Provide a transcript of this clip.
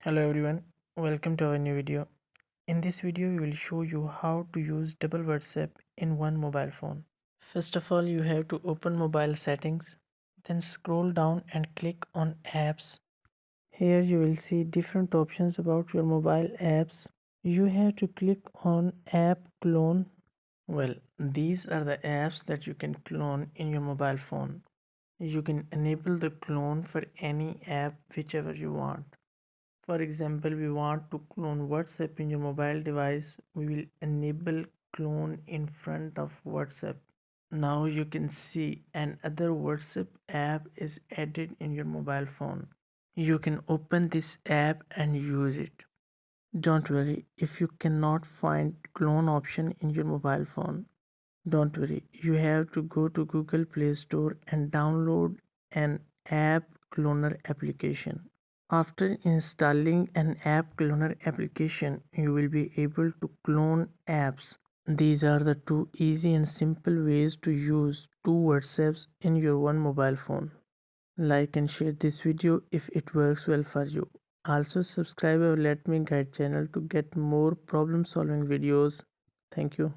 Hello everyone, welcome to our new video. In this video, we will show you how to use double WhatsApp in one mobile phone. First of all, you have to open mobile settings, then scroll down and click on apps. Here you will see different options about your mobile apps. You have to click on app clone. Well, these are the apps that you can clone in your mobile phone. You can enable the clone for any app whichever you want. For example, we want to clone WhatsApp in your mobile device. We will enable clone in front of WhatsApp. Now you can see another WhatsApp app is added in your mobile phone. You can open this app and use it. Don't worry if you cannot find clone option in your mobile phone. Don't worry, you have to go to Google Play Store and download an app cloner application. After installing an app cloner application, you will be able to clone apps. These are the two easy and simple ways to use two WhatsApps in your one mobile phone. Like and share this video if it works well for you. Also subscribe our Let Me Guide channel to get more problem solving videos. Thank you.